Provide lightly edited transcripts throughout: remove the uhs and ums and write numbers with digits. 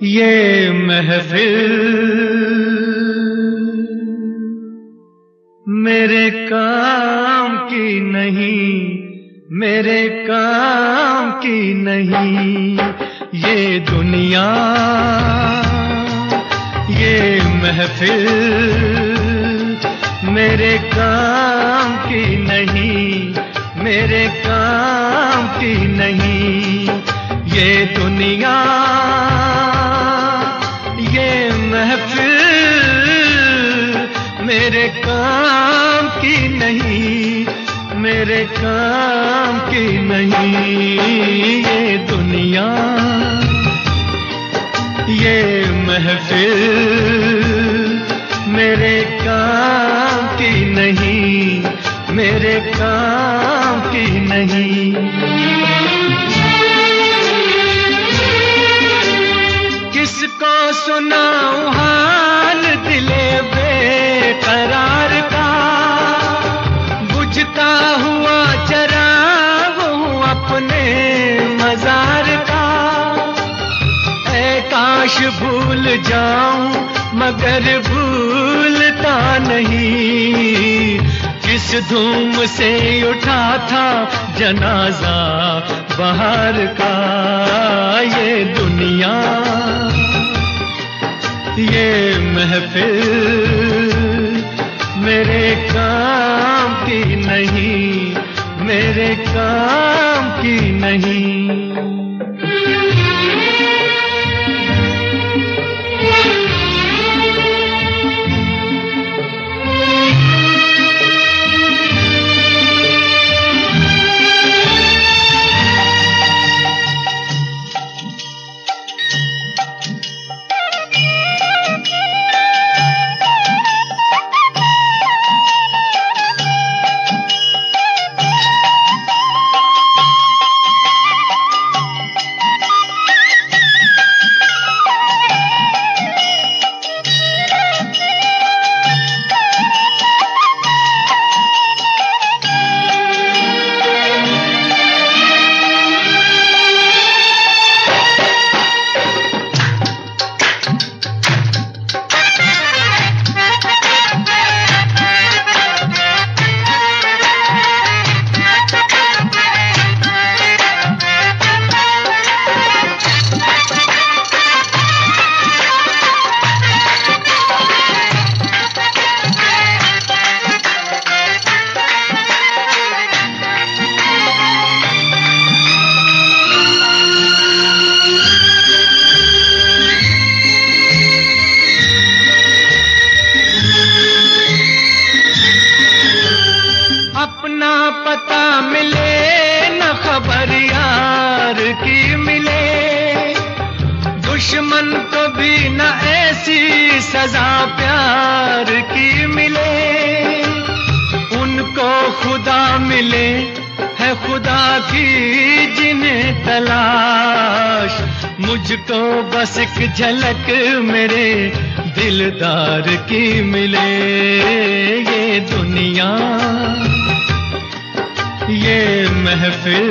ये महफिल मेरे काम की नहीं, मेरे काम की नहीं। ये दुनिया, ये महफिल मेरे काम की नहीं, मेरे काम की नहीं। ये दुनिया, ये महफिल मेरे काम की नहीं, मेरे काम की नहीं। ये दुनिया, ये महफिल मेरे काम की नहीं, मेरे काम की नहीं। किसको सुनाऊं हाल दिले बेकरार का, बुझता हुआ चराग हूँ अपने मजार का। ऐ काश भूल जाऊं मगर भूलता नहीं, जिस धूम से उठा था जनाजा बहार का। ये दुनिया, ये महफिल मेरे काम की नहीं, मेरे काम की नहीं। अपना पता मिले न खबर यार की मिले, दुश्मन को भी न ऐसी सजा प्यार की मिले। उनको खुदा मिले है खुदा की जिन्हें तलाश, मुझको बस एक झलक मेरे दिलदार की मिले। ये दुनिया, ये महफिल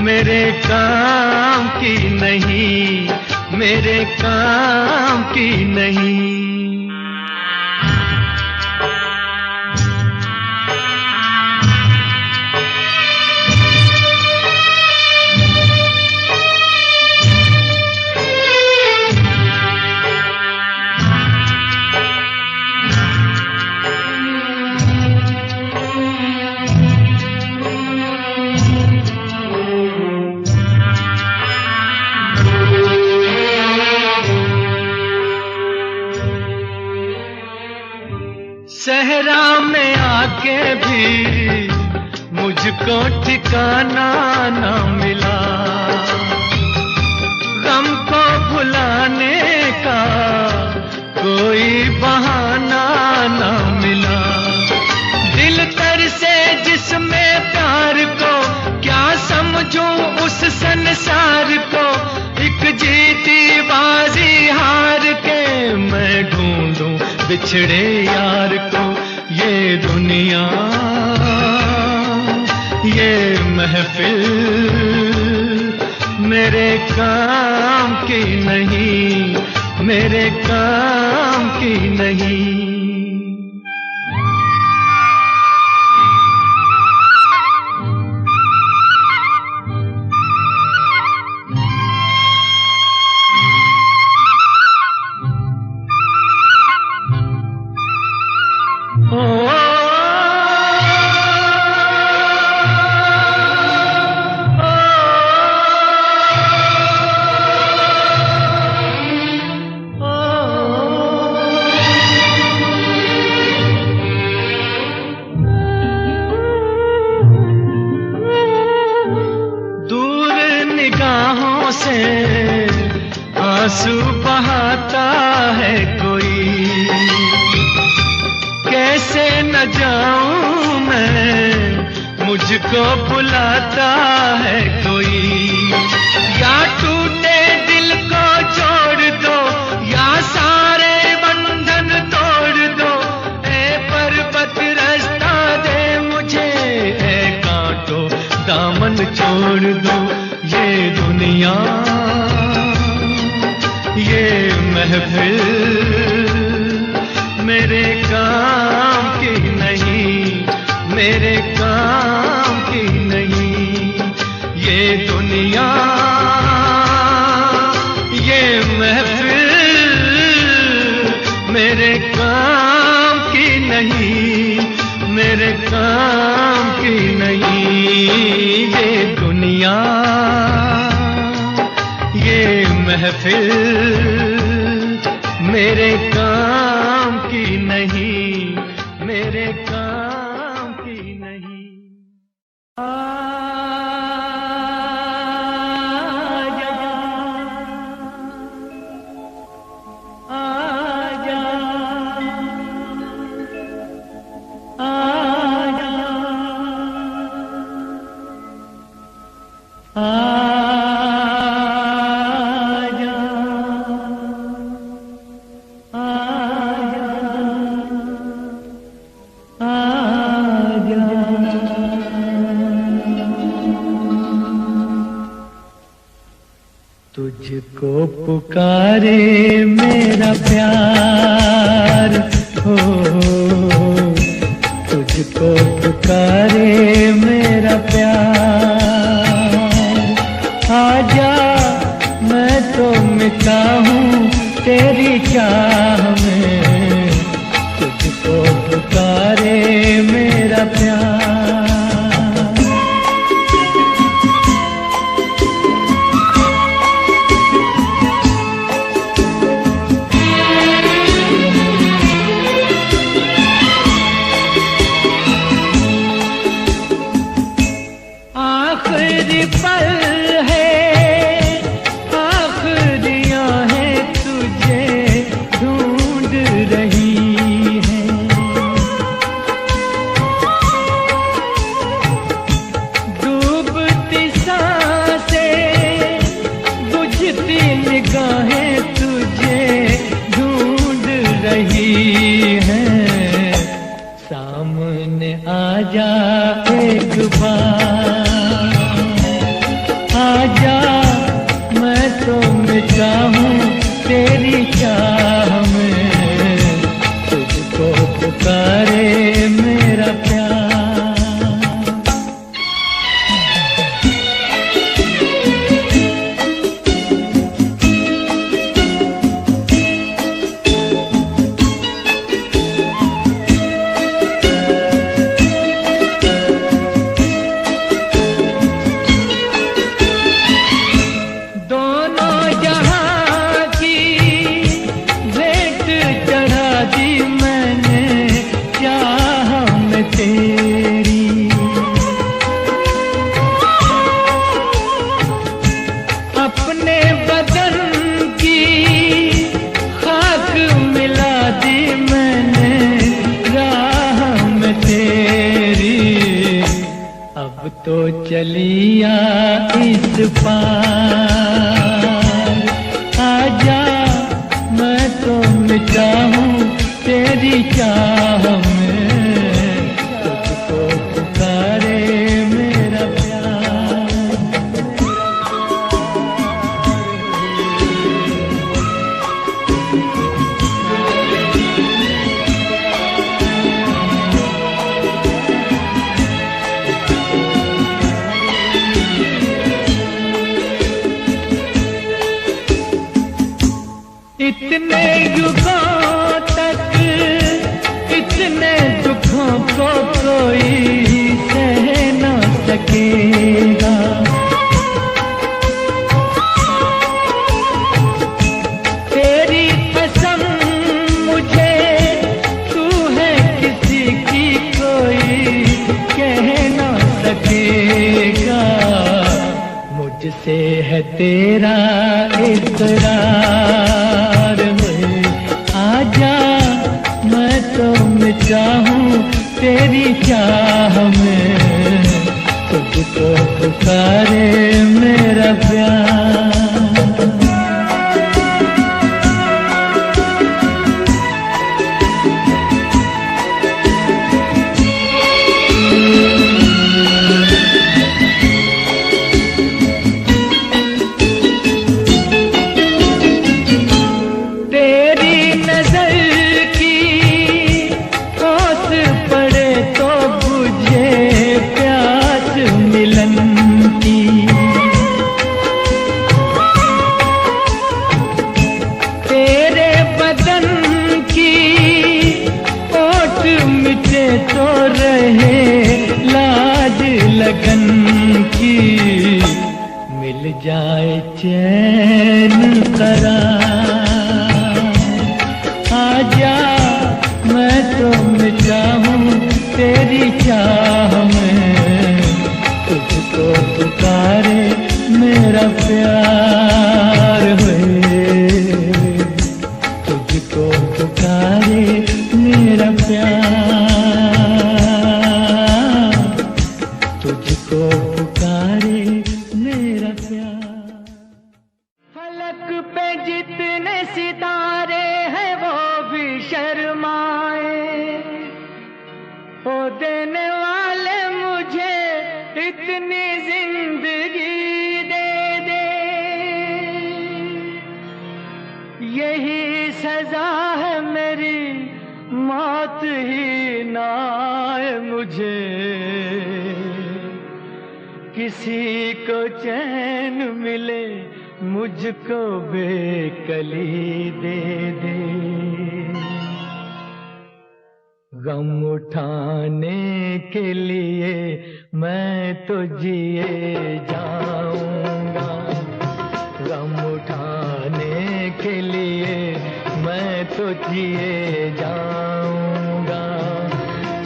मेरे काम की नहीं, मेरे काम की नहीं। सहरा में आके भी मुझको ठिकाना न मिला, गम को भुलाने का कोई बहाना न मिला। दिल तर से जिसमें प्यार को क्या समझूं उस संसार को, एक जीती बाजी हार के मैं ढूंढूं बिछड़े यार को। ये दुनिया, ये महफिल मेरे काम की नहीं, मेरे काम की नहीं। आंसू बहाता है कोई, कैसे न जाऊं मैं, मुझको बुलाता है कोई। या टूटे दिल को जोड़ दो, या सारे बंधन तोड़ दो। ए पर्वत रास्ता दे मुझे, ए कांटो दामन छोड़ दो। ये दुनिया, ये महफिल मेरे काम की नहीं, मेरे काम की नहीं। ये दुनिया, ये महफिल मेरे काम की नहीं, मेरे काम की नहीं। ये दुनिया, ये महफिल मेरे काम की नहीं, मेरे काम की नहीं। आजा, आजा, आजा, तुझको पुकारे मेरा प्यार हो, तुझको पुकारे मेरा प्यार। आजा, मैं तो मिटा हूँ तेरी चाह में, तुझको पुकारे मेरा प्यार। आखिरी पल है, आखिरियां हैं तुझे ढूंढ रही हैं। डूबती सांसें, बुझती निगाहें तुझे ढूंढ रही हैं। सामने आजा एक बार, आजा, मैं तो मिटा हूँ तेरी चाह में, तुझको पुकारे मेरा प्यार। अपने बदन की खाक मिला दी मैंने राह में तेरी। अब तो चलिया इस पार, आजा, मैं तो मिटा हूँ तेरी चाह में, तुझको पुकारे मेरा प्यार। तेरा इकरार है, आजा मैं तो मिटा हूँ तेरी चाह में, तुझको पुकारे मेरा प्यार। तो रहे लाज लगन की, मिल जाए चैन करार, आजा मैं तो मिटा हूँ तेरी चाह में, तुझको पुकारे मेरा प्यार है, तुझको पुकारे मेरा प्यार, तुझको पुकारे मेरा प्यार। फलक पे जितने सितारे हैं वो भी शर्माए, ओ देने वाले मुझे इतनी जिंदगी दे दे, यही सजा है मेरी मौत ही ना आए मुझे, किसी को चैन मिले मुझको बेकली दे दे। गम उठाने के लिए मैं तो जिए जाऊंगा, गम उठाने के लिए मैं तो जिए जाऊंगा,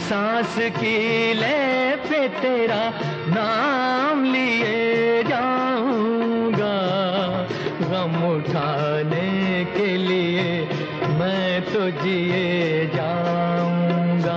सांस की ले पे तेरा नाम लिए जाऊंगा, गम उठाने के लिए मैं तो जिए जाऊंगा।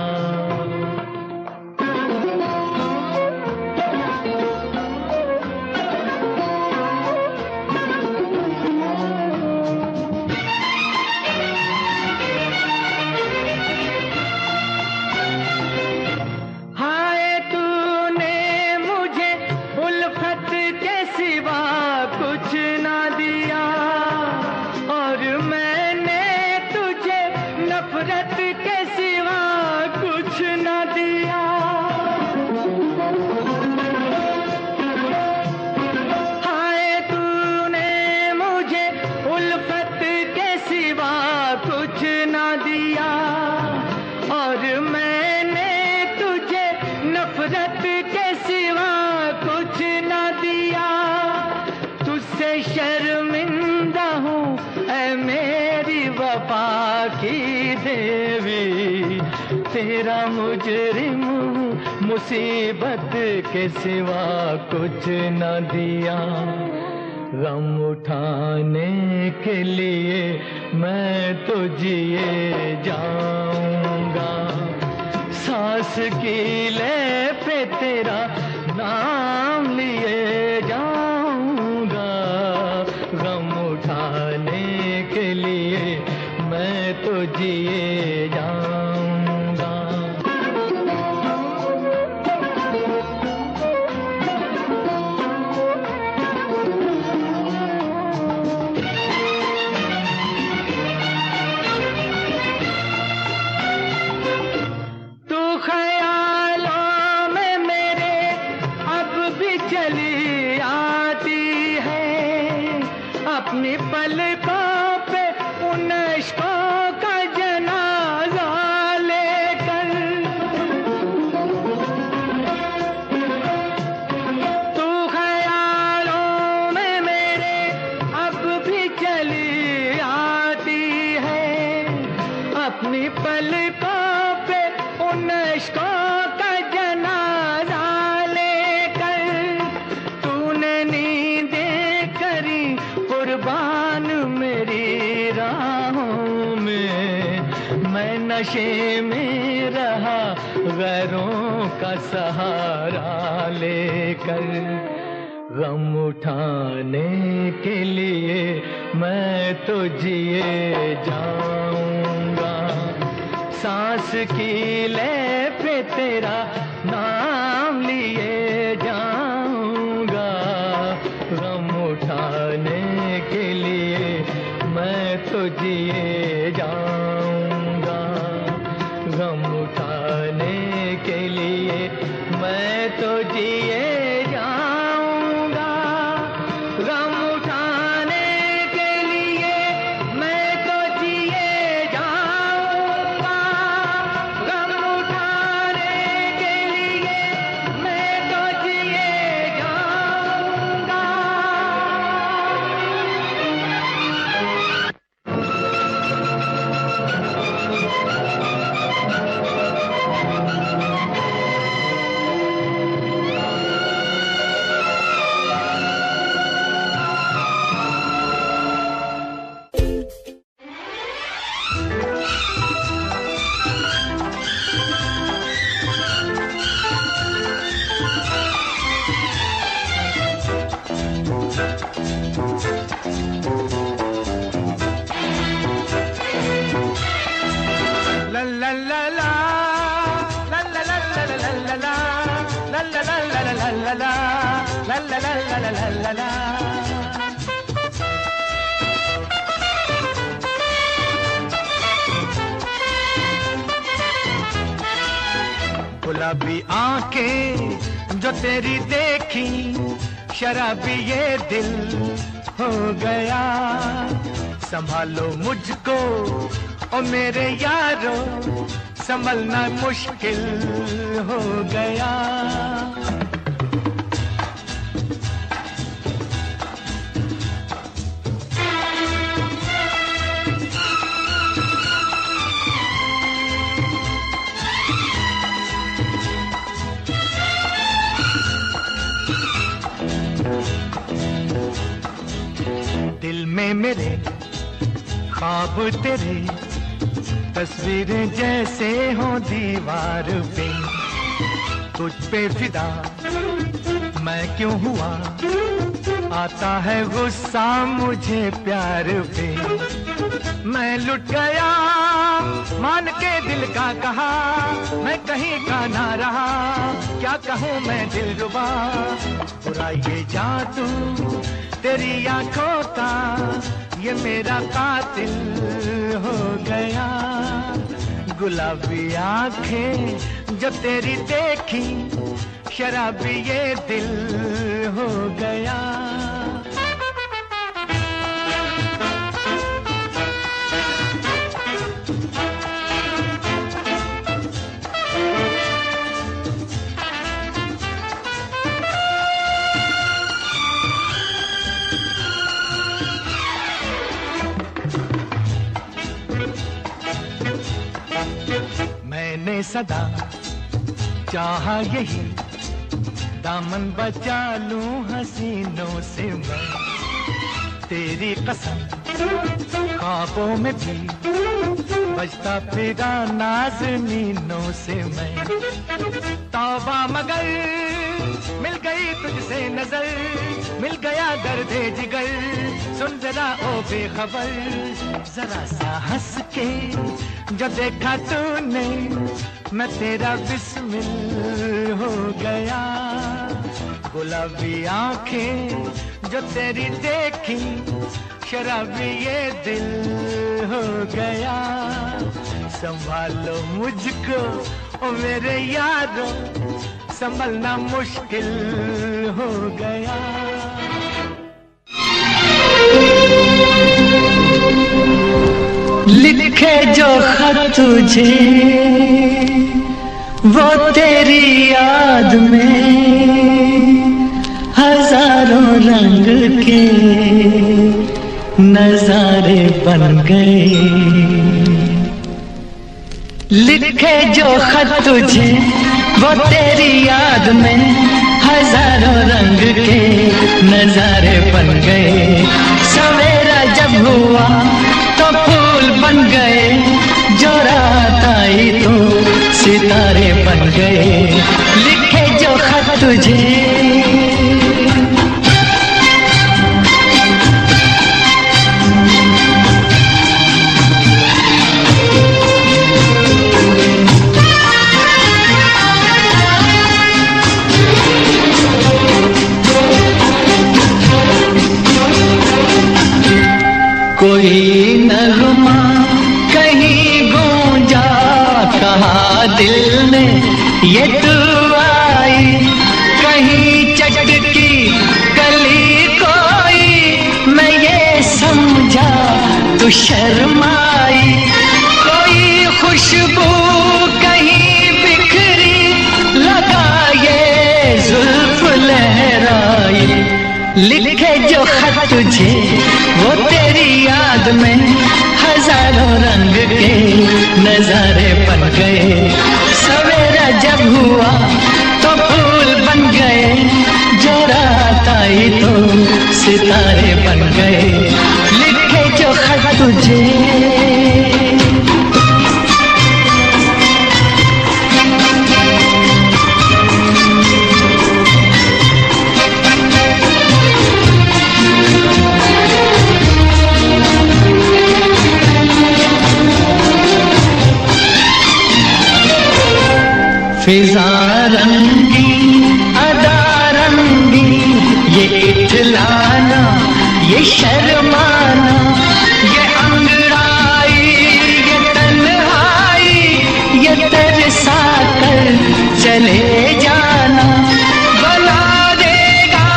नफरत के सिवा कुछ न दिया, हाय तूने मुझे उल्फत के सिवा कुछ न दिया, और मैंने तुझे नफरत के सिवा कुछ न दिया, तुझसे शर्मिंदा हूँ ऐ मेरी वफा की देवी, तेरा मुजरिम मुसीबत के सिवा कुछ न दिया, गम उठाने के लिए मैं तो जिए जाऊंगा, सांस की ले पे तेरा नाम लिए जाऊंगा, गम उठाने के लिए मैं तो जिए जाऊंगा। तू ख्यालों में मेरे अब भी चली आती है, अपनी पलकों पे उन इश्कों का जनाजा लेकर, तू ख्यालों में मेरे अब भी चली आती है, अपनी पलकों पे उन इश्कों का जनाजा लेकर, तूने नींदें कर कुर्बान मेरी राहों में, मैं नशे में रहा गैरों का सहारा लेकर। गम उठाने के लिए मैं तो जिए जाऊंगा, सांस की ले पे तेरा नाम लिए जाऊंगा। गम उठाने के लिए मैं तो जिए जाऊंगा, गम उठाने के लिए मैं तो जिए जाऊंगा, गम उठाने के लिए मैं तो जिए जाऊंगा, गम उठाने के लिए मैं तो जिए जाऊंगा। गुलाबी आंखें जो तेरी देखी, शराबी ये दिल हो गया। संभालो मुझको ओ मेरे यारो, संभलना मुश्किल हो गया। दिल में मेरे ख्वाब तेरे, तस्वीरें जैसे हो दीवार पे। तुझ पे फिदा मैं क्यों हुआ, आता है गुस्सा मुझे प्यार पे। मैं लुट गया मान के दिल का कहा, मैं कहीं का ना रहा, क्या कहूँ मैं दिलरुबा। बुरा ये जादू तेरी आंखों का, ये मेरा कातिल हो गया। गुलाबी आंखें जब तेरी देखी, शराबी ये दिल हो गया। मैंने सदा चाहा यही, दामन बचा लूं हसीनों से मैं। तेरी कसम ख्वाबों में भी बजता फिरा नाज़नीनों से मैं। तौबा मगर मिल गई तुझसे नजर, मिल गया दर्दे जिगर। सुन जरा ओ बेखबर, जरा सा हंस के जो देखा तूने, मैं तेरा बिस्मिल हो गया। गुलाबी आंखें जो तेरी देखी, शराबी ये दिल हो गया। संभालो मुझको ओ मेरे यारो, संभलना मुश्किल हो गया। लिखे जो खत तुझे वो तेरी याद में, हजारों रंग के नजारे बन गए। लिखे जो खत तुझे वो तेरी याद में, हजारों रंग के नजारे बन गए। सवेरे कोई नगमा कहीं गूंजा, कहा दिल में ये तू आई, कहीं चटकी कली कोई, मैं ये समझा तू शर्माई। कोई खुशबू कहीं बिखरी, लगा ये जुल्फ लहराई। लिखे जो खत तुझे वो तेरी याद में, हजारों रंग के नजारे बन गए। सवेरा जब हुआ तो फूल बन गए, जो रात आई तो सितारे बन गए। लिखे जो खत तुझे फिजा रंगी अदा रंगी, ये इठलाना ये शर्माना, ये अंगड़ाई ये तन्हाई, ये तरसा कर चले जाना। बना देगा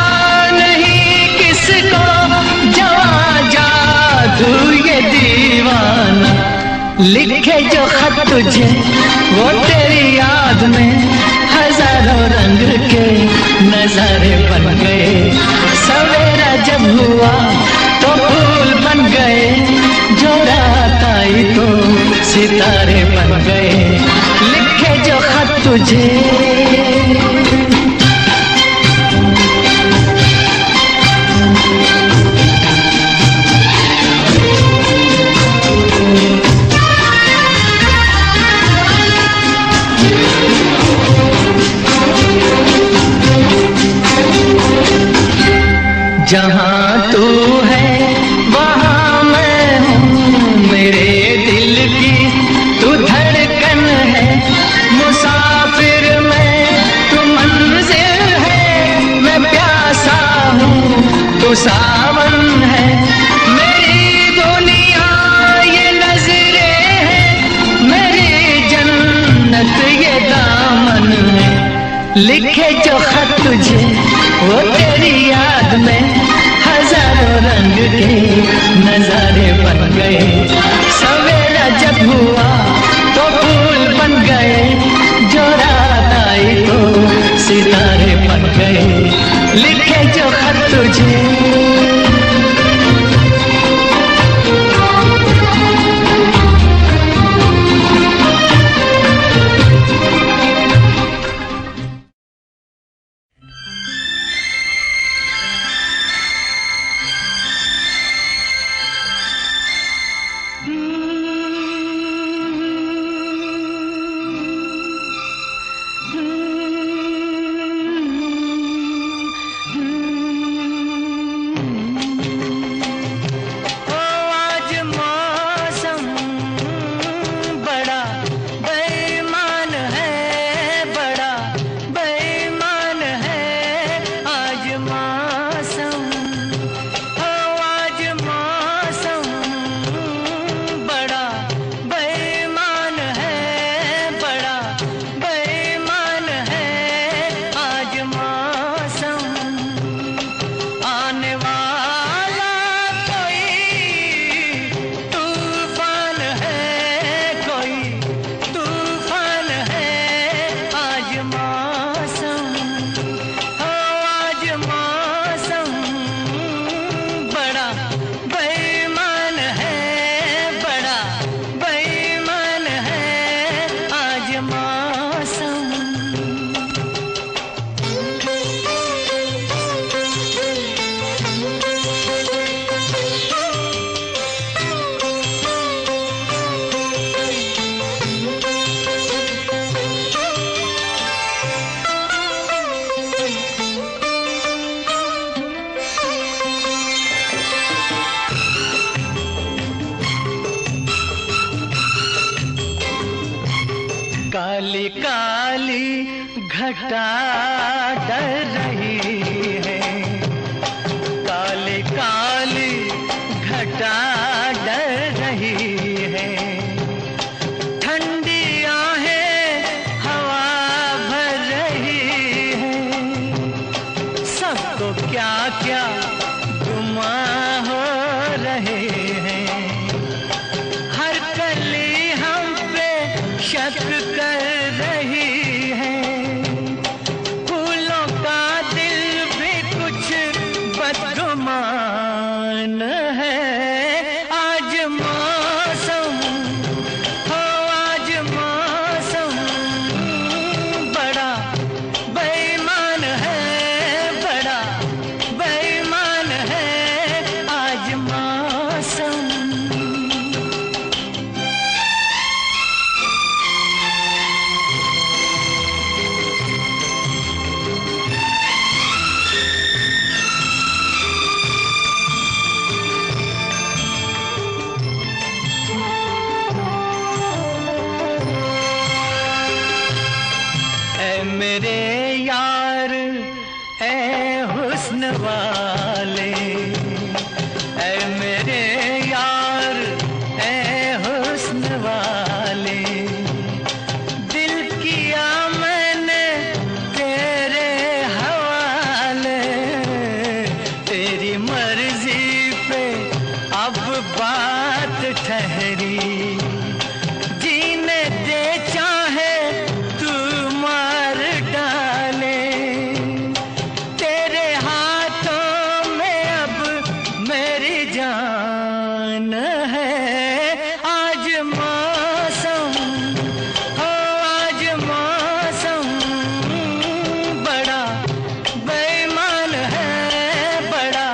नहीं किसको जवां जादू ये दीवाना। लिखे जो खत तुझे वो तेरी याद में, हजारों रंग के नजारे बन गए। सवेरा जब हुआ तो फूल बन गए, जो रात आई तो सितारे बन गए। लिखे जो खत तुझे जहाँ तू है वहाँ मैं हूँ, मेरे दिल की तू धड़कन है। मुसाफिर मैं तू मंजिल है, मैं प्यासा हूँ तू सावन है। मेरी दुनिया ये नजरें हैं, मेरी जन्नत ये दामन है। लिखे जो खत तुझे वो तेरी याद में, हजारों रंग के नजारे बन गए। सवेरा जब हुआ तो फूल बन गए, जो रात आई तो सितारे बन गए। लिखे जो खत तुझे काली काली घटा डर रही है, काली काली घटा ठहरी, जीने दे चाहे तू मार डाले, तेरे हाथों में अब मेरी जान है। आज मौसम हो, आज मौसम बड़ा बेईमान है, बड़ा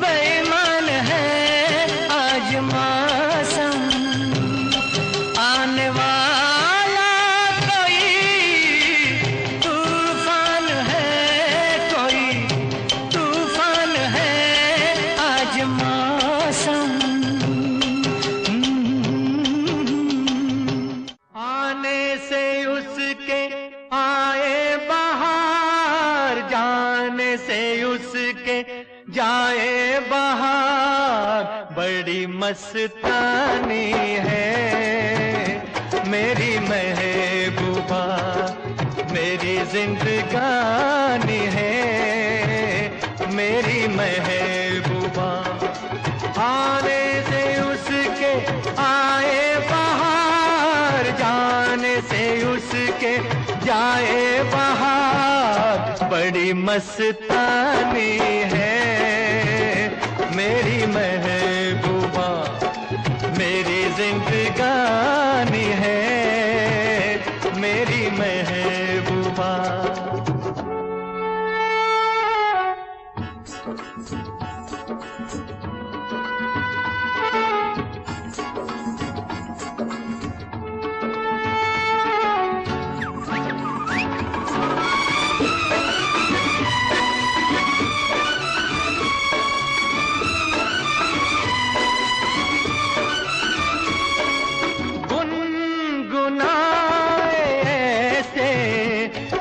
बेईमान है। आज मौसम आने वाला कोई तूफान है, कोई तूफान है। आज मौसम आने से उसके आए बहार, जाने से उसके जाए बहार। बड़ी मस्तानी है मेरी महबूबा, मेरी जिंदगानी है मेरी महबूबा। आने से उसके आए बहार, जाने से उसके जाए बहार। बड़ी मस्तानी है मेरी महबूबा, मेरी जिंदगानी है मेरी महबूबा।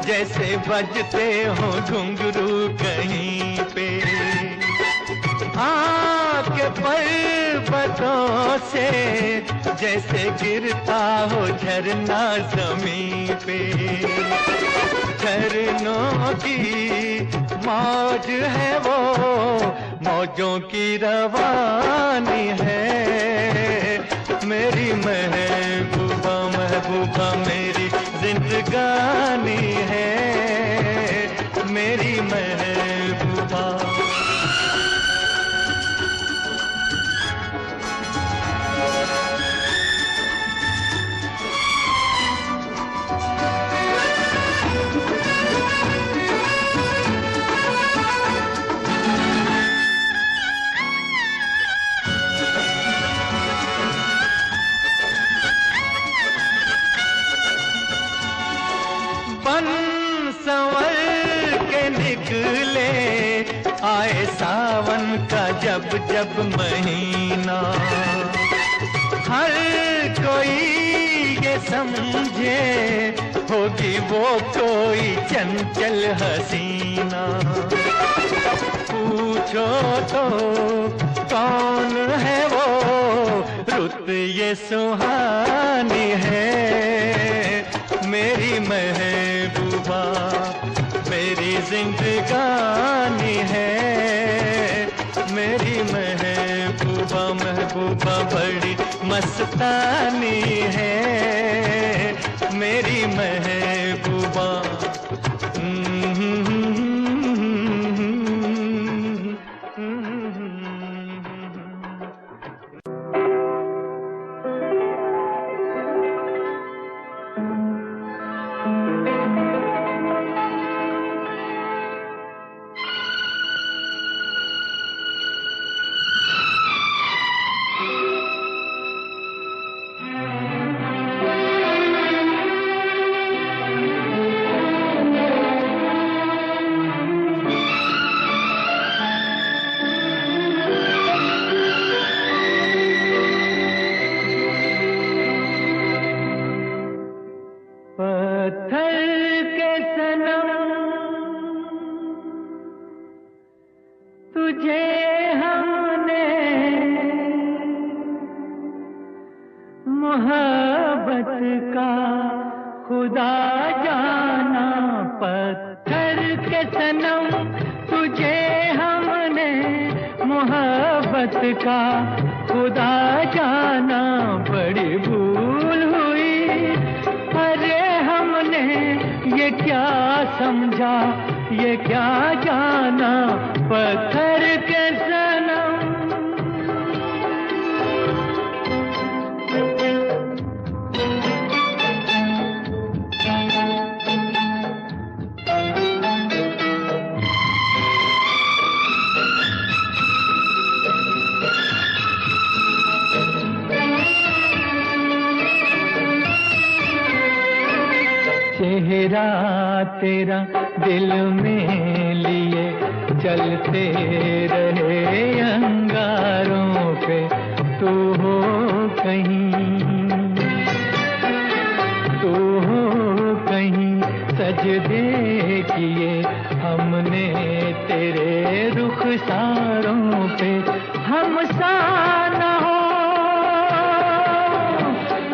जैसे बजते हो घुंघरू कहीं पे, आके पर्वतों से जैसे गिरता हो झरना जमीन पे। झरनों की मौज है वो, मौजों की रवानी है मेरी महबूबा, महबूबा मेरी जिंदगानी है मेरी महबूबा। बन संवर के निकले आए सावन का जब जब महीना। हर कोई ये समझे होगी वो कोई चंचल हसीना। पूछो तो कौन है वो, रुत ये सुहानी है मेरी महबूबा, मेरी जिंदगानी है मेरी महबूबा, महबूबा बड़ी मस्तानी है मेरी महबूबा। पत्थर के सनम तुझे हमने मोहब्बत का खुदा जाना। पत्थर के सनम तुझे हमने मोहब्बत मोहब्बत का खुदा जाना बड़ी भूल हुई। अरे हमने ये क्या समझा, ये क्या जाना पत्थर के सनम। चेहरा तेरा दिल में लिए चलते रहे अंगारों पे, तू हो कहीं, तू हो कहीं। सजदे किए हमने तेरे रुखसारों पे, हम सा न हो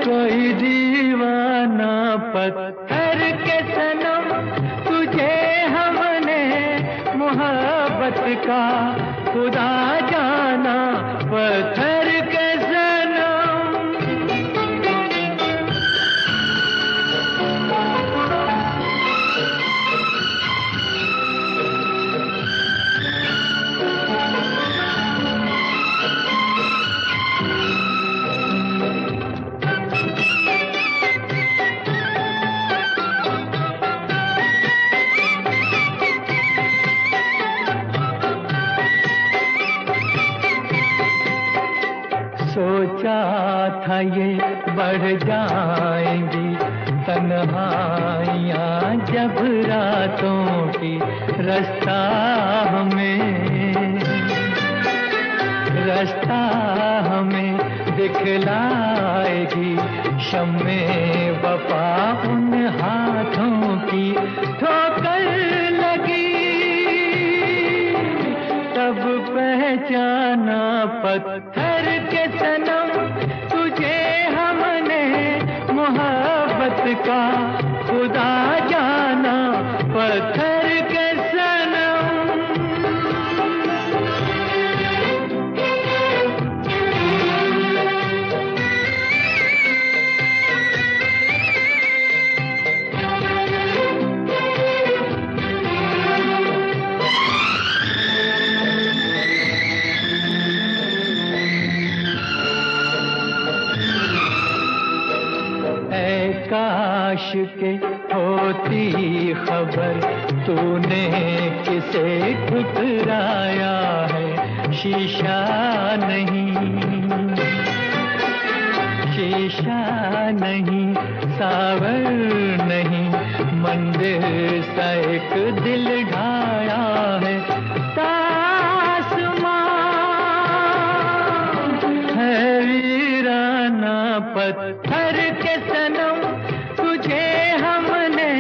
कोई दीवाना पत्थर के सनम। तुझे हमने मोहब्बत का खुदा जाना पत्थर के सनम। सोचा था ये बढ़ जाएंगी तन्हाइयाँ जब रातों की, रास्ता हमें दिखलाएगी शम्मे वफा उन हाथों की। ठोकर लगी तब पहचाना पत्थर के सनम। तुझे हमने मोहब्बत का खुदा जाना पत्थर के सनम। काश के होती खबर तूने किसे ठुकराया है। शीशा नहीं सावर नहीं, मंदिर सा एक दिल ढाया है। है वीराना पत्थर के सनम। तुझे हमने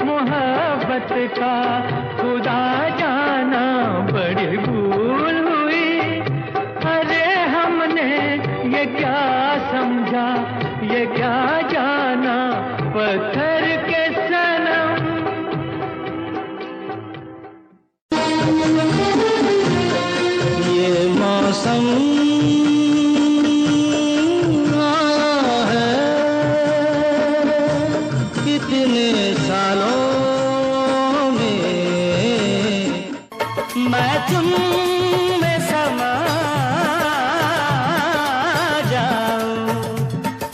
मोहब्बत का खुदा जाना बड़ी भूल हुई। अरे हमने ये क्या समझा, ये क्या जाना पत्थर के सनम। ये मौसम मैं तुम में समा जाऊं,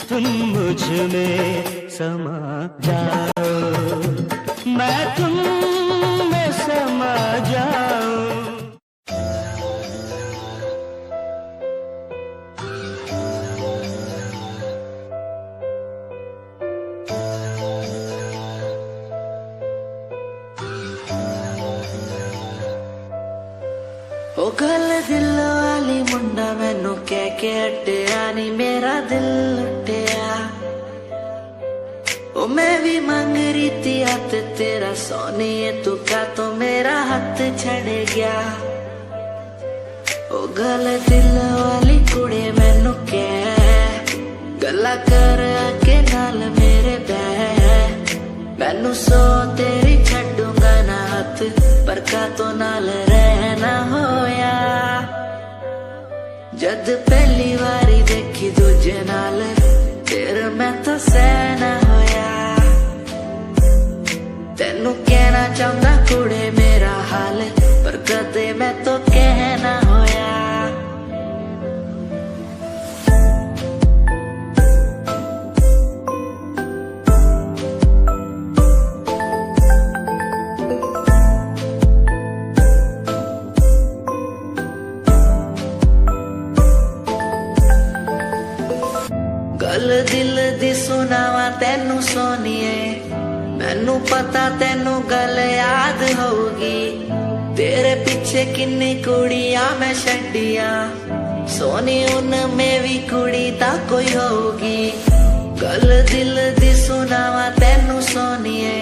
तुम मुझ में समा जाओ। मैं तुम में समा जाऊं। ओ गल दिल वाली मुंडा मैनू कह के हटिया नी मेरा दिल लुटिया। ओ मैं भी मंग रही थी हाथ तेरा सोनिए, तू क्या तो मेरा हाथ छड़ गया। ओ गल दिल वाली कुड़ी मैनू कह गल्ला कर आके नाल मेरे बह। मैनू सो तेरी छड्डूंगा ना हाथ, पर का तो नाल रहना होया। जद पहली बारी देखी दूजे नाल तेरे मैं तो सहना होया तेनू कहना चाहता कुड़े मेरा हाल पर कदे मैं तो कहना होया गल दिल दी सुनावा तेनू सोनिए मैनू पता तेनू गल याद होगी तेरे पीछे किन्नी कुड़ियां मैं छड्डियां सोनी उनमें भी कुड़ी ता कोई होगी गल दिल दी सुनावा तेनू सोनिए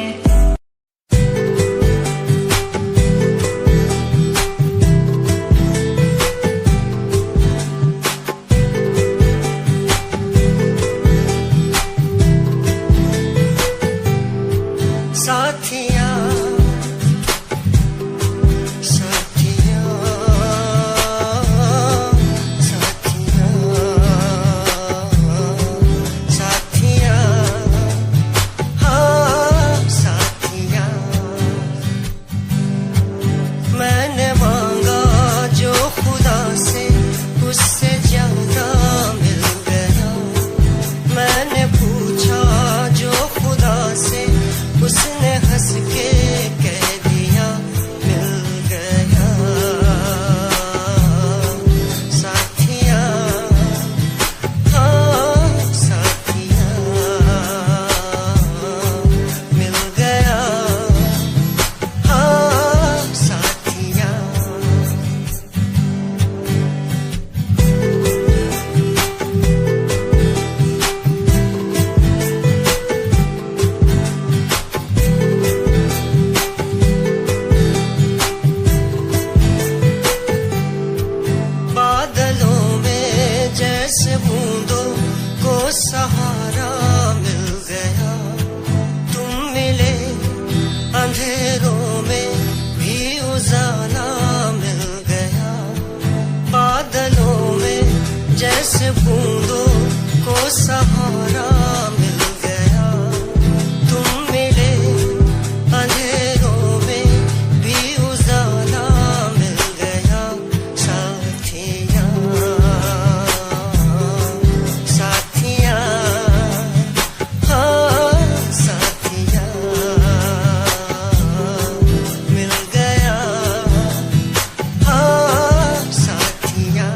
जैसे बूंदों को सहारा मिल गया तुम मिले अंधेरों में भी उजाला मिल गया साथिया साथिया हाँ साथिया मिल गया हाँ साथिया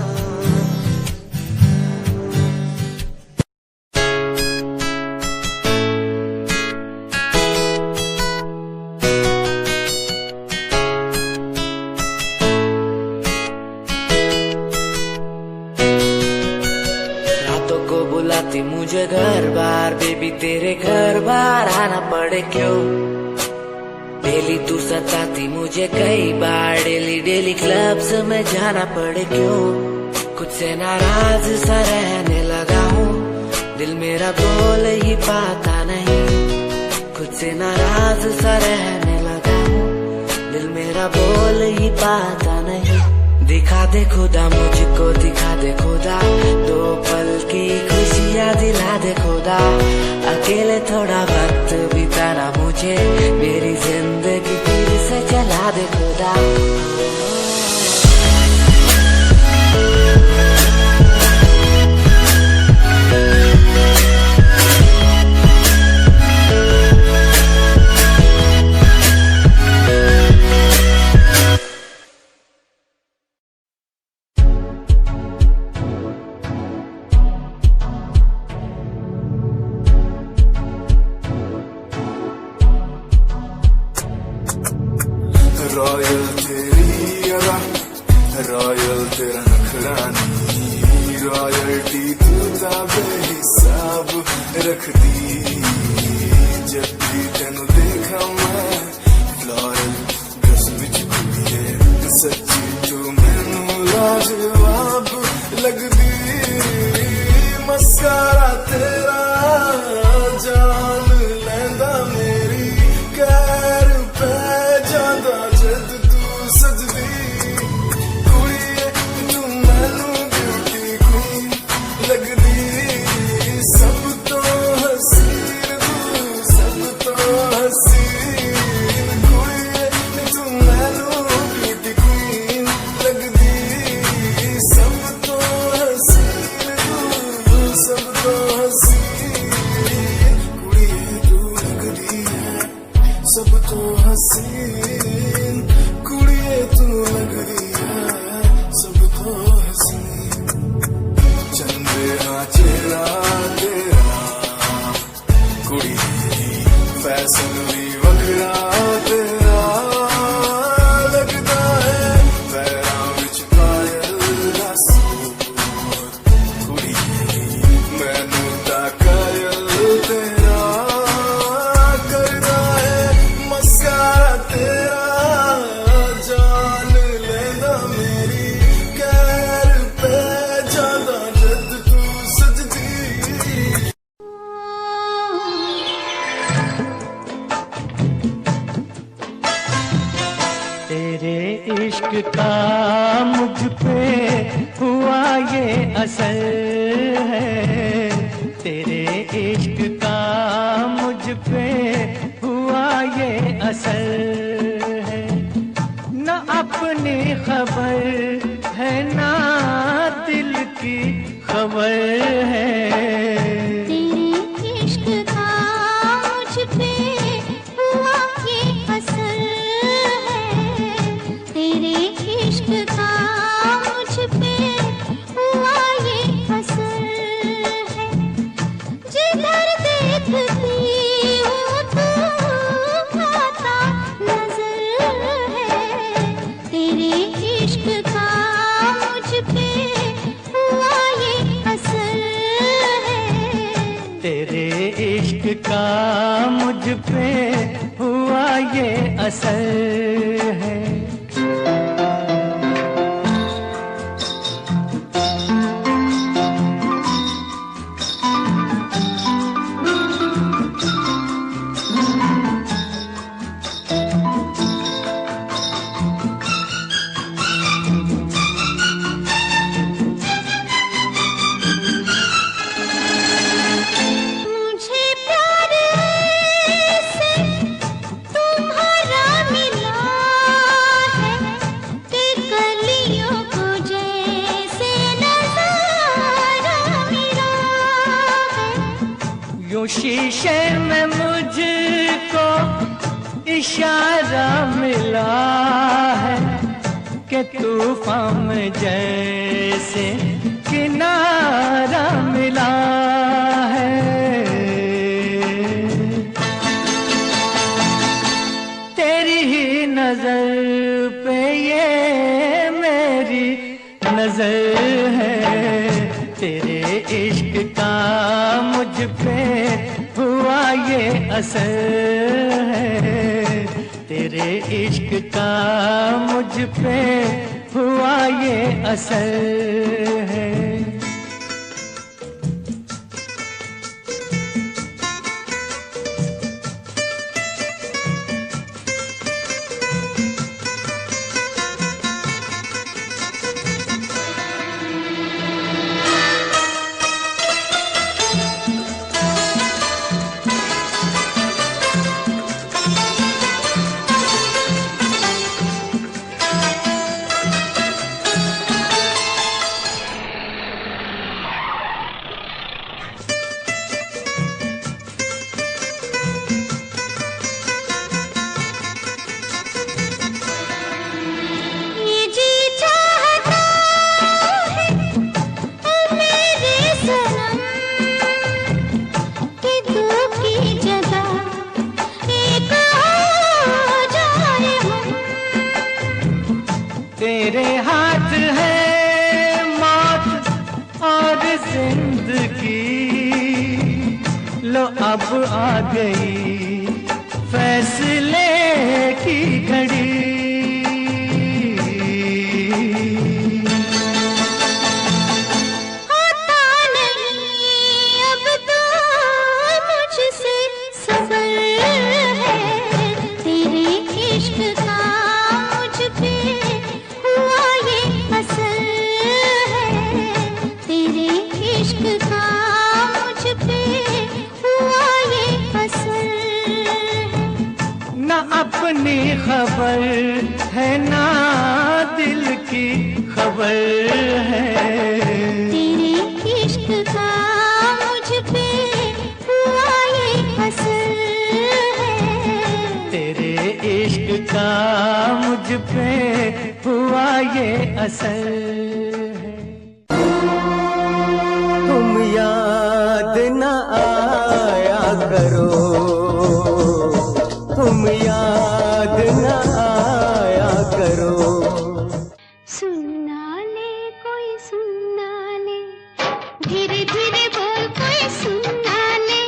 बुलाती मुझे घर बार बेबी तेरे घर बार आना पड़े क्यों डेली तू सताती मुझे कई बार डेली डेली क्लब्स में जाना पड़े क्यों खुद से नाराज सा रहने लगा हूँ दिल मेरा बोल ही पाता नहीं खुद से नाराज सा रहने लगा हूँ दिल मेरा बोल ही पाता नहीं दिखा दे खुदा मुझको दिखा दे खुदा दो पल की खुशियाँ दिला दे खुदा अकेले थोड़ा वक्त बिताना मुझे मेरी जिंदगी फिर से चला दे खुदा रॉयल तेरी अदा रॉयल तेरा नखरानी रॉयल्टी तू ता बेहिसाब रख दी जब भी तेनू देखा मैं फ्लोरल ड्रेस विच कुड़िए सच्ची तू मैनू लाजवाब लगदी मस्कारा तेरा जान लैंदा मेरी कैर पै जांदा जद तू सजदी कुड़िए तू मैनू ब्यूटी असर है, तेरे इश्क का मुझ पे हुआ ये असर है। न अपनी खबर है ना दिल की खबर है, तेरे इश्क का मुझ पे हुआ ये असर है, तेरे इश्क का मुझ पे हुआ ये असर है। जिधर देखती हूँ तू आता नजर है, तेरे इश्क का मुझ पे हुआ ये असर है, तेरे इश्क का मुझ पे हुआ ये असर है। मुझे प्यार से तुम्हारा मिला है कि कलियों को जैसे नजारा मिला है। यूं शीशे में मुझको इशारा मिला है कि तूफान में जैसे किनारा मिला है। तेरी ही नजर पे ये मेरी नजर है, तेरे इश्क का मुझ पे हुआ ये असर है, तेरे इश्क का मुझ पे हुआ ये असर है। ये जी चाहता है ओ मेरे सनम कि तू की जगह एक हो जाए हम। तेरे हाथ है मौत और जिंदगी, लो अब आ गई फैसले की घड़ी। होता नहीं अब तो मुझसे सबर है, तेरे इश्क का मुझ पे हुआ ये असर है, तेरे इश्क का मुझ पे हुआ ये असर है। न अपनी खबर है ना दिल की खबर है, तेरे इश्क का मुझ पे हुआ ये असर है, तेरे इश्क का मुझ पे हुआ ये असर है। तुम याद न आया करो, तुम याद न आया करो। सुनना ले कोई सुनना ले, धीरे धीरे बोल कोई सुनना ले,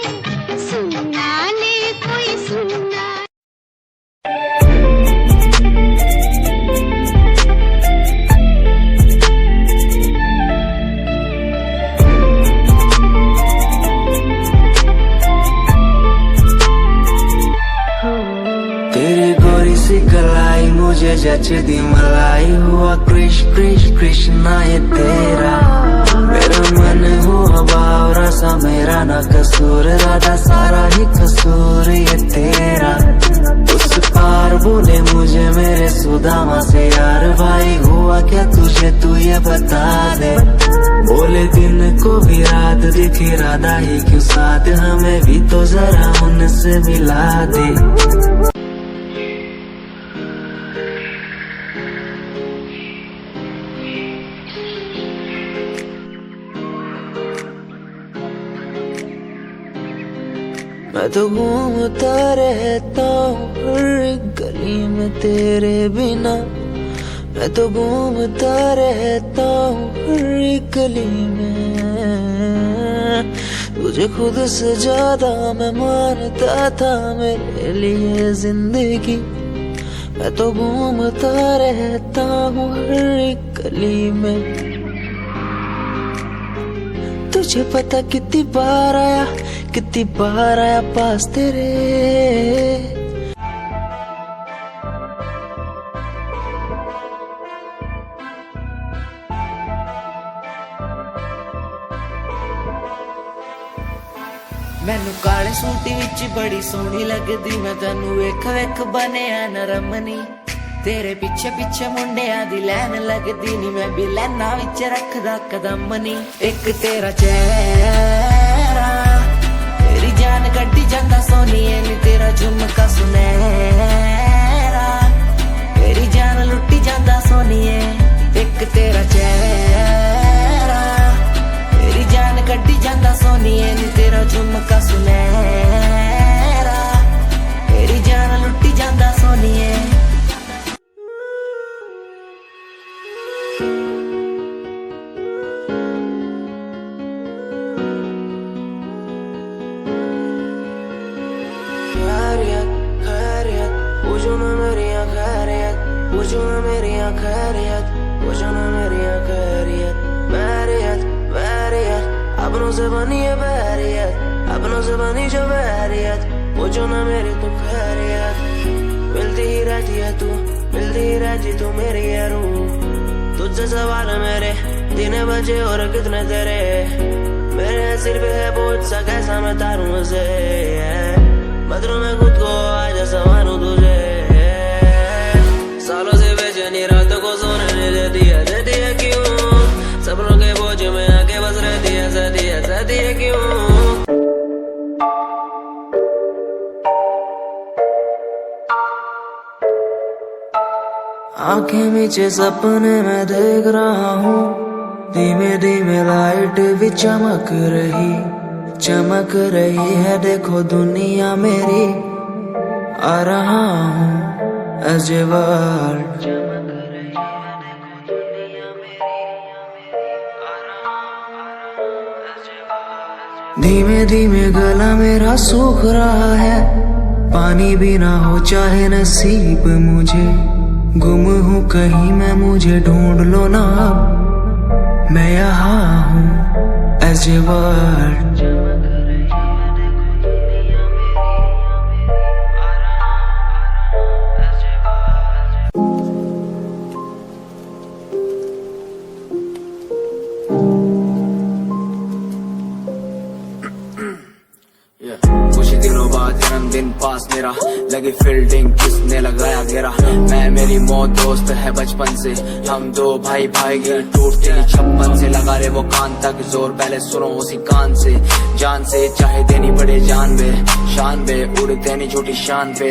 सुनना ले कोई सुनना। तेरी गोरी सी कलाई मुझे जचदी मलाई हुआ कृष कृष कृष्णा ये तेरा मेरा मन हुआ बावरा सा मेरा ना कसूर राधा सारा ही कसूर ये तेरा उस पार बोले मुझे मेरे सुदामा से यार भाई हुआ क्या तुझे तू ये बता दे बोले दिन को भी रात दिखी राधा ही क्यों साथ हमें भी तो जरा उनसे मिला दे मैं तो घूमता रहता हूँ हर गली में तेरे बिना मैं तो घूमता रहता हूँ हर गली में तुझे खुद से ज्यादा मैं मानता था मेरे लिए जिंदगी मैं तो घूमता रहता हूँ हर गली में तुझे पता कितनी बार आया पास तेरे मैनू काले सूट विच बड़ी सोहनी लगदी मैं तैनू वेख वेख बनिया नरमनी तेरे पीछे पीछे मुंडिया दी लैन लगदी नी मैं भी लैना विच रखदा कदम नी एक तेरा चेहरा तेरी जान कड्डी जांदा सोनिए नी तेरा झुमका सुनहरा तेरी जान लुट्टी जांदा सोनिए एक तेरा चेहरा तेरी जान कड्डी जांदा सोनिए नी तेरा झुमका सुनहरा तेरी जान लुट्टी जांदा सोनिए पूछो ना मेरी खैरियत पूछो ना मेरी खैरियत पूछो ना मेरी खैरियत बैरियत बैरियत अपनों से बनी है बैरियत अपनों से बनी जो बैरियत पूछो ना मेरी तू खैरियत मिलती ही रहती है तू मिलती ही रहती तू मेरी है रूह तुझसे सवाल मेरे दिन बजे और कितने तेरे मेरे सिर पे है बोझ सा कैसा मैं तारूं उसे बदलूं मैं खुद को आज संवारूं तुझे सालों से बेचैनी रातों को सोने नहीं देती है क्यों सपनों के बोझ में आके बस रहती है क्यों आंखें नीचे सपने मैं देख रहा हूँ धीमे धीमे लाइट भी चमक रही है देखो दुनिया मेरी आ रहा हूँ as a world धीमे धीमे गला मेरा सूख रहा है पानी भी ना हो चाहे नसीब मुझे गुम हूँ कहीं मैं मुझे ढूंढ लो ना अब मैं यहाँ हूँ as a world कुछ दिनों बाद जन्मदिन पास मेरा लगी फील्डिंग किसने लगाया घेरा मैं मेरी मौत दोस्त है बचपन से हम दो भाई गिर टूटते ही छप्पन से लगा रे वो कान तक जोर पहले सुनो उसी कान से जान से चाहे देनी पड़े जान बे उड़ते नहीं छोटी शान पे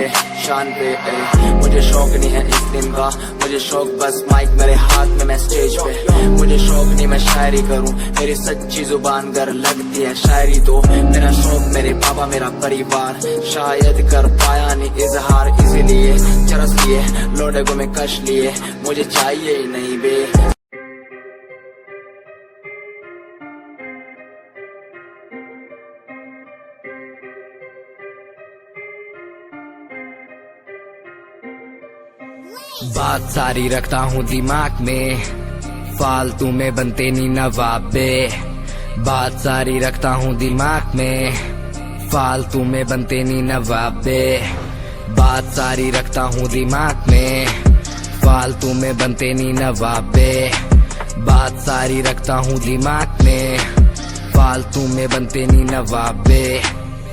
मुझे शौक नहीं है इस दिन का मुझे शौक बस माइक मेरे हाथ में मैं स्टेज पे मुझे शौक नहीं मैं शायरी करूं मेरी सच्ची जुबान गर लगती है शायरी तो मेरा शौक मेरे पापा मेरा परिवार शायद कर पाया नहीं इजहार इसीलिए चरस लिए लोडे को मैं कश लिए मुझे चाहिए ही नहीं बे बात सारी रखता हूँ दिमाग में फालतू में बनते नहीं नवाबे बात सारी रखता हूँ दिमाग में फालतू में बनते नहीं नवाबे बात सारी रखता हूँ दिमाग में फालतू में बनते नहीं नवाबे, बात सारी रखता हूँ दिमाग में। फालतू में बनते नहीं नवाबे।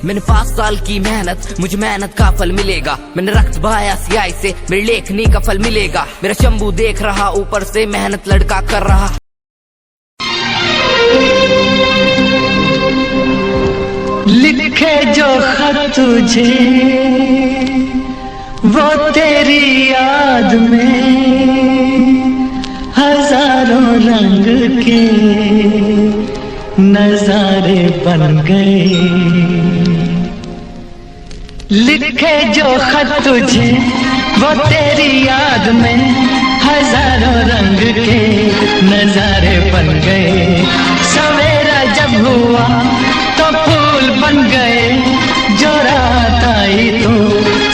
मैंने 5 साल की मेहनत, मुझे मेहनत का फल मिलेगा। मैंने रक्त बहाया सियाही से, मेरी लेखनी का फल मिलेगा। मेरा शंभू देख रहा ऊपर से, मेहनत लड़का कर रहा। लिखे जो खत तुझे वो तेरी याद में, हजारों रंग के नजारे बन गए। लिखे जो खत तुझे वो तेरी याद में, हजारों रंग के नजारे बन गए। सवेरा जब हुआ तो फूल बन गए, जो रात आई तो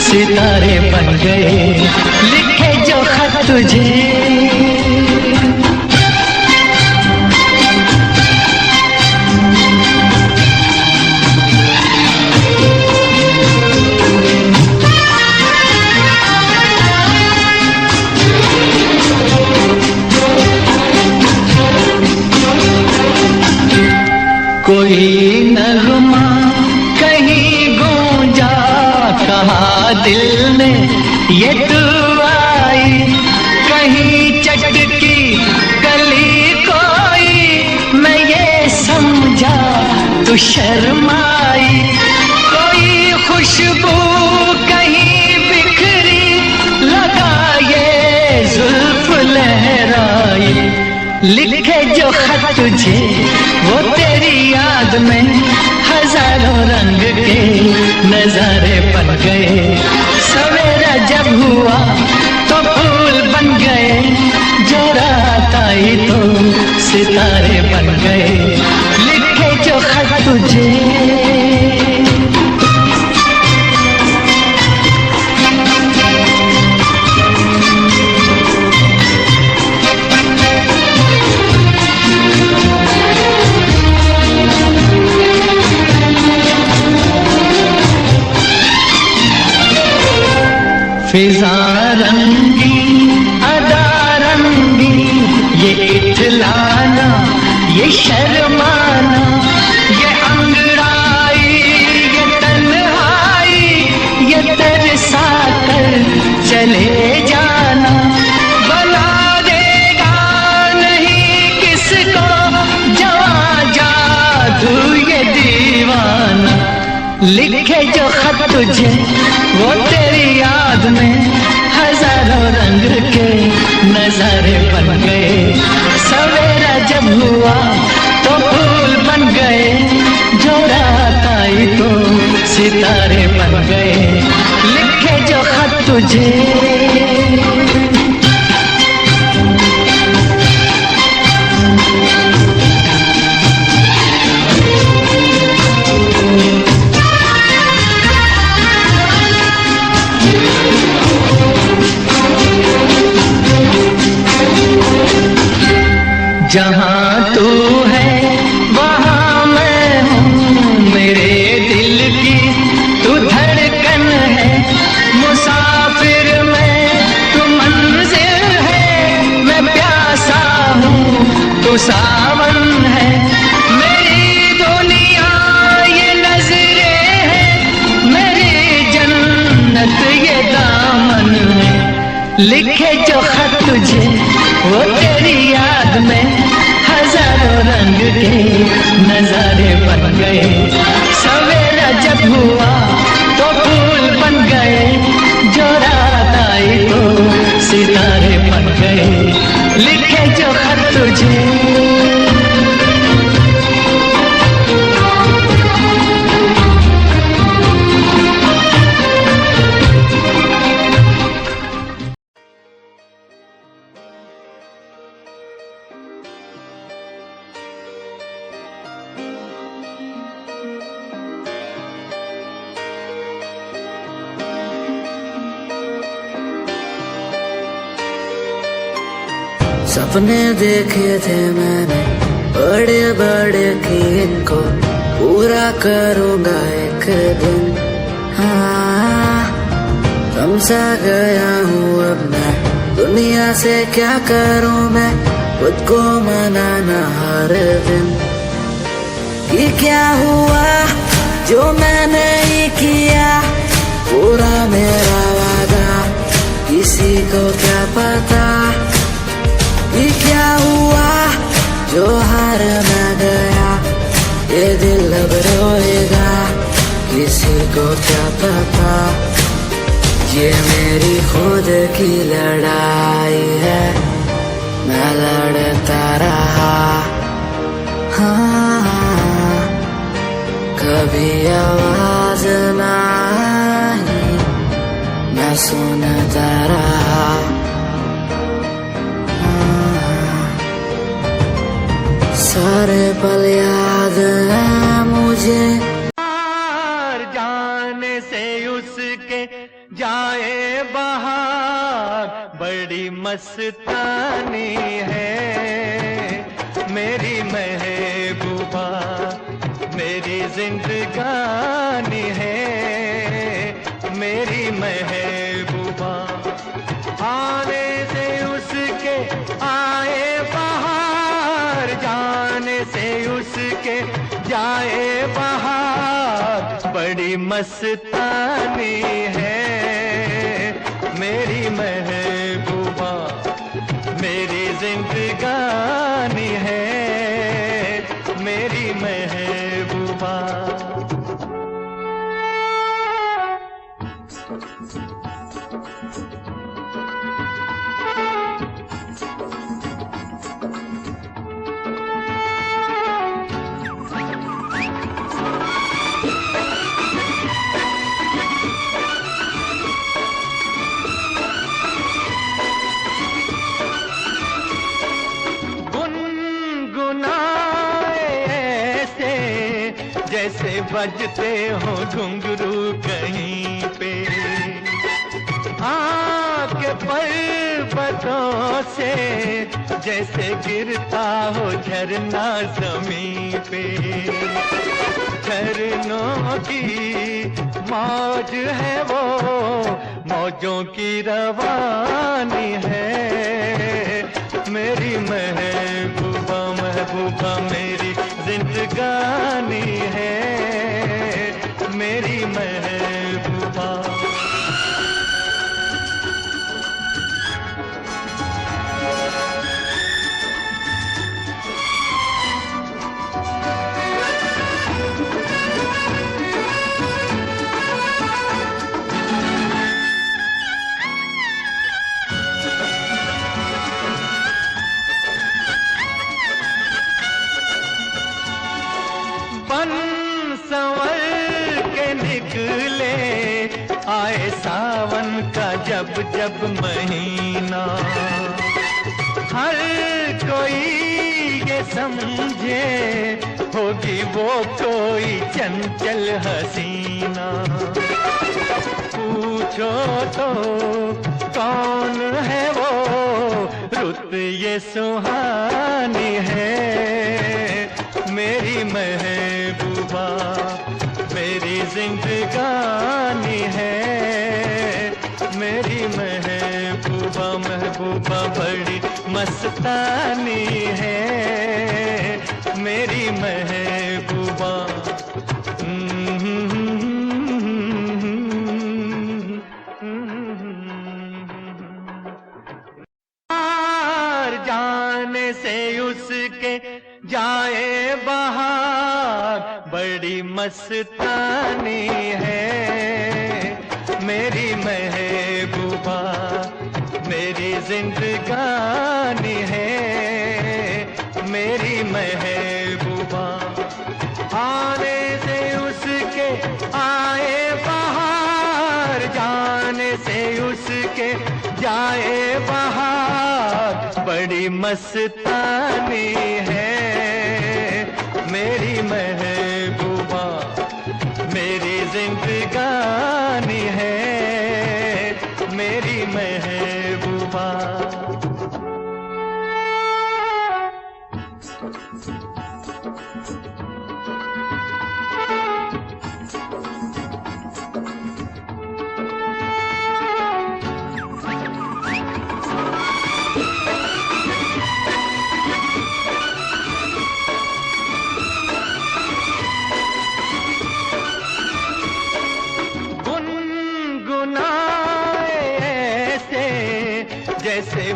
सितारे बन गए। लिखे जो खत तुझे। कोई नगमा कहीं गूंजा, कहा दिल में ये तू आई। कहीं चटकी कली कोई, मैं ये समझा तू शर्माई। कोई खुशबू कहीं बिखरी, लगा ये जुल्फ लहराई। लिखे जो खत तुझे वो तेरी याद में, हजारों रंग के नजारे बन गए। सवेरा जब हुआ तो फूल बन गए, जो रात आई तो सितारे बन गए। लिखे जो खत तुझे। फिजा रंगी अदा रंगी, ये इठलाना ये शर्माना, ये अंगड़ाई ये तन्हाई, ये तरसा कर चले जाना। बना देगा नहीं किसको जवां जादू ये दीवाना। लिखे जो खत तुझे वो तेरी याद में, हजारों रंग के नजारे बन गए। सवेरा जब हुआ तो फूल बन गए, जो रात आई तो सितारे बन गए। लिखे जो खत तुझे। जहाँ तू है वहाँ मैं हूँ, मेरे दिल की तू धड़कन है। मुसाफिर मैं तू मंजिल है, मैं प्यासा हूँ तू सावन है। मेरी दुनिया ये नजरें हैं, मेरी जन्नत ये दामन है। लिखे जो खत तुझे वो तेरी याद में, हजारों रंग के नजारे बन गए। सवेरा जब हुआ तो फूल बन गए, जो रात आई तो सितारे बन गए। लिखे जो खत तुझे। सपने देखे थे मैंने बड़े बड़े कि इनको पूरा करूँगा एक दिन। हाँ, समझा गया हूँ अब मैं दुनिया से क्या करूं मैं, खुद को मनाना हर दिन। ये क्या हुआ जो मैंने ही किया, पूरा मेरा वादा किसी को क्या पता। ये क्या हुआ जो हार मैं गया, ये दिल अब रोएगा किसी को क्या पता। ये मेरी खुद की लड़ाई है, मैं लड़ता रहा। हाँ, कभी आवाज ना आई, मैं सुनता रहा। सारे पल याद हैं मुझे, जाने से उसके जाए बाहर, बड़ी मस्तानी है मेरी महबूबा, मेरी जिंदगानी है मेरी महबूबा। आने से उसके आए बाहर, जाने से उसके जाए बाहर, बड़ी मस्तानी है मेरी महबूबा, मेरी जिंदगानी है मेरी महबूबा। जैसे बजते हो घुंघरू कहीं पे, आके पर्वतों से जैसे गिरता हो झरना जमीन पे। झरनों की मौज है वो, मौजों की रवानी है मेरी महबूबा, महबूबा मेरी जिंदगानी है मेरी महबूबा। बन संवर के निकले आए सावन का जब जब महीना, हर कोई ये समझे होगी वो कोई चंचल हसीना। पूछो तो कौन है वो, रुत ये सुहानी है मेरी महबूबा, मेरी जिंदगानी है मेरी महबूबा, महबूबा बड़ी मस्तानी है मेरी महबूबा। जाने से उसके जाए बाहर, बड़ी मस्तानी है मेरी महबूबा, मेरी जिंदगानी है मेरी महबूबा। आने से उसके आए बाहर, जाने से उसके जाए बाहर, बड़ी मस्तानी है मेरी महबूबा, मेरी जिंदगानी है मेरी महबूबा।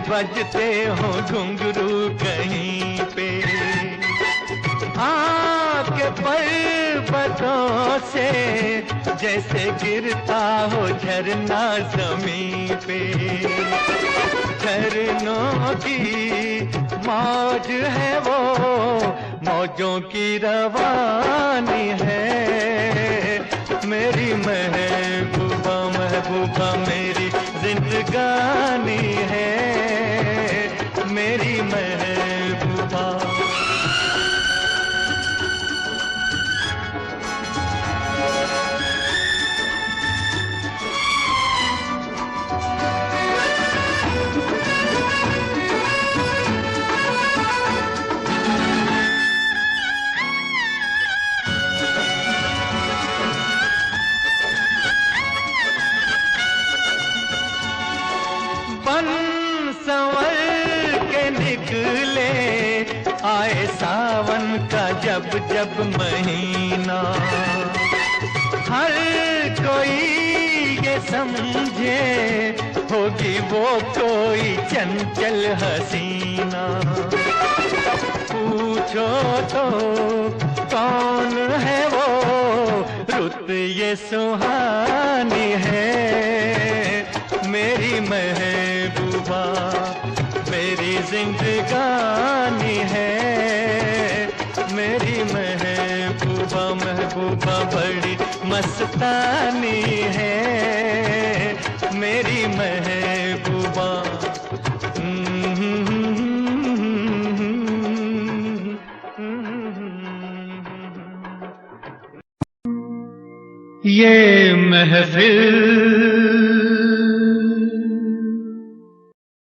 बजते हो घुंघरू कहीं पे, आके पर्वतों से जैसे गिरता हो झरना जमीन पे। झरनों की मौज है वो, मौजों की रवानी है। मेरी महबूबा महबूबा मेरी जिंदगानी है, मेरी महबूबा। बन संवर के निकले आए सावन का जब जब महीना, हर कोई ये समझे होगी वो कोई चंचल हसीना। पूछो तो कौन है वो, रुत ये सुहानी है। मेरी महबूबा मेरी जिंदगानी है, मेरी महबूबा महबूबा बड़ी मस्तानी है, मेरी महबूबा। ये महफिल